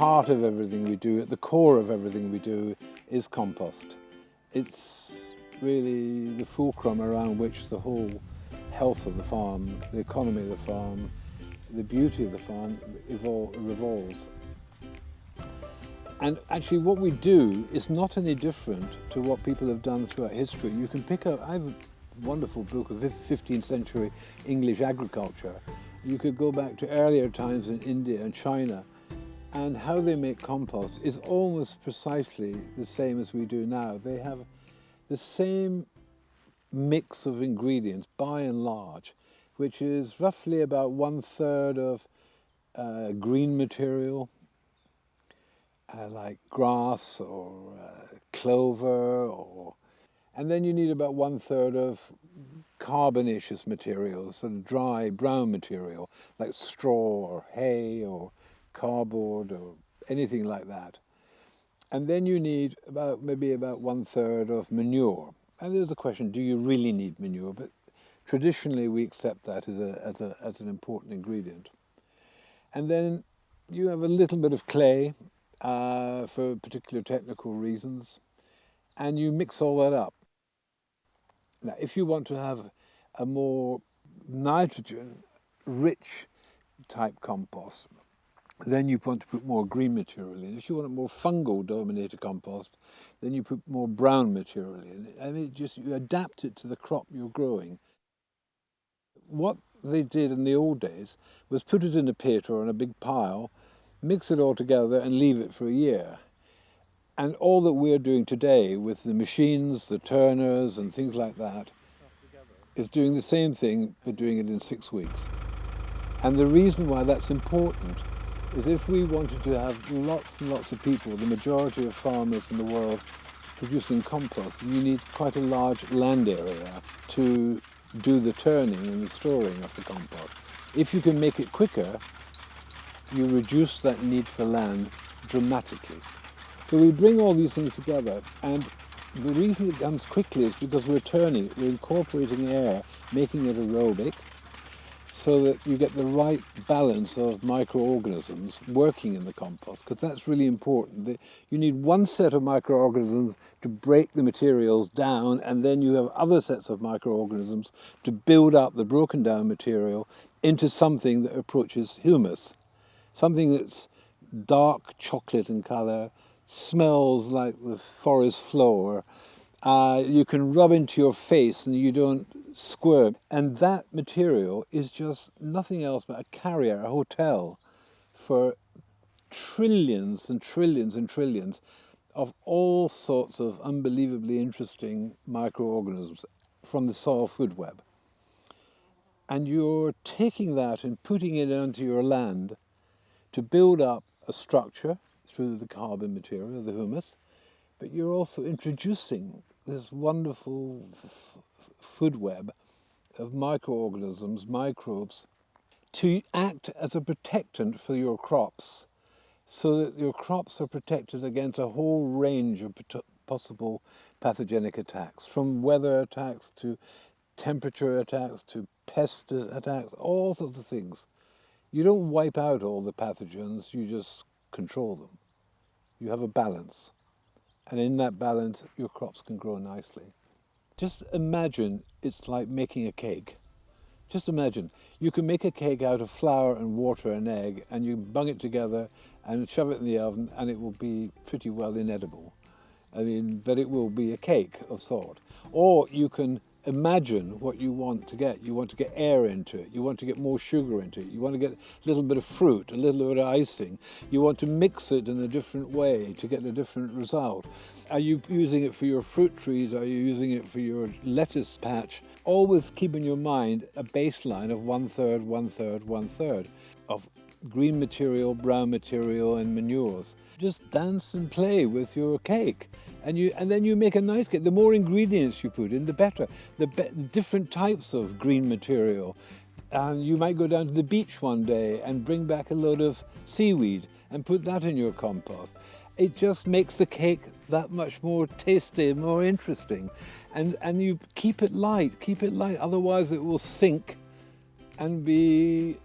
heart of everything we do, at the core of everything we do, is compost. It's really the fulcrum around which the whole health of the farm, the economy of the farm, the beauty of the farm revolves. And actually what we do is not any different to what people have done throughout history. You can pick up, I have a wonderful book of 15th century English agriculture. You could go back to earlier times in India and China, and how they make compost is almost precisely the same as we do now. They have the same mix of ingredients, by and large, which is roughly about 1/3 of green material, like grass or clover, and then you need about 1/3 of carbonaceous materials, sort of dry brown material, like straw or hay or cardboard or anything like that. And then you need maybe about 1/3 of manure. And there's a question, do you really need manure? But traditionally we accept that as an important ingredient. And then you have a little bit of clay for particular technical reasons, and you mix all that up. Now, if you want to have a more nitrogen-rich type compost, then you want to put more green material in. If you want a more fungal-dominated compost, then you put more brown material in. And you adapt it to the crop you're growing. What they did in the old days was put it in a pit or in a big pile, mix it all together and leave it for a year. And all that we're doing today with the machines, the turners and things like that, is doing the same thing, but doing it in 6 weeks. And the reason why that's important is if we wanted to have lots and lots of people, the majority of farmers in the world, producing compost, you need quite a large land area to do the turning and the storing of the compost. If you can make it quicker, you reduce that need for land dramatically. So we bring all these things together, and the reason it comes quickly is because we're turning it, we're incorporating air, making it aerobic, so that you get the right balance of microorganisms working in the compost, because that's really important. You need one set of microorganisms to break the materials down, and then you have other sets of microorganisms to build up the broken down material into something that approaches humus, something that's dark chocolate in colour, smells like the forest floor, you can rub into your face and you don't squirm. And that material is just nothing else but a carrier, a hotel for trillions and trillions and trillions of all sorts of unbelievably interesting microorganisms from the soil food web. And you're taking that and putting it onto your land to build up a structure through the carbon material, the humus, but you're also introducing this wonderful food web of microorganisms, microbes, to act as a protectant for your crops, so that your crops are protected against a whole range of possible pathogenic attacks, from weather attacks to temperature attacks to pest attacks, all sorts of things. You don't wipe out all the pathogens, you just control them. You have a balance, and in that balance your crops can grow nicely. Just imagine it's like making a cake. Just imagine you can make a cake out of flour and water and egg, and you bung it together and shove it in the oven, and it will be pretty well inedible. But it will be a cake of sort. Or you can imagine what you want to get. You want to get air into it. You want to get more sugar into it. You want to get a little bit of fruit, a little bit of icing. You want to mix it in a different way to get a different result. Are you using it for your fruit trees? Are you using it for your lettuce patch? Always keep in your mind a baseline of 1/3, 1/3, 1/3 of green material, brown material and manures. Just dance and play with your cake. And then you make a nice cake. The more ingredients you put in, the better. The different types of green material. You might go down to the beach one day and bring back a load of seaweed and put that in your compost. It just makes the cake that much more tasty, more interesting. And you keep it light, otherwise it will sink and be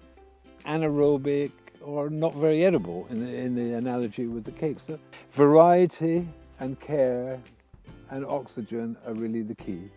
anaerobic or not very edible in the analogy with the cake. So variety and care and oxygen are really the key.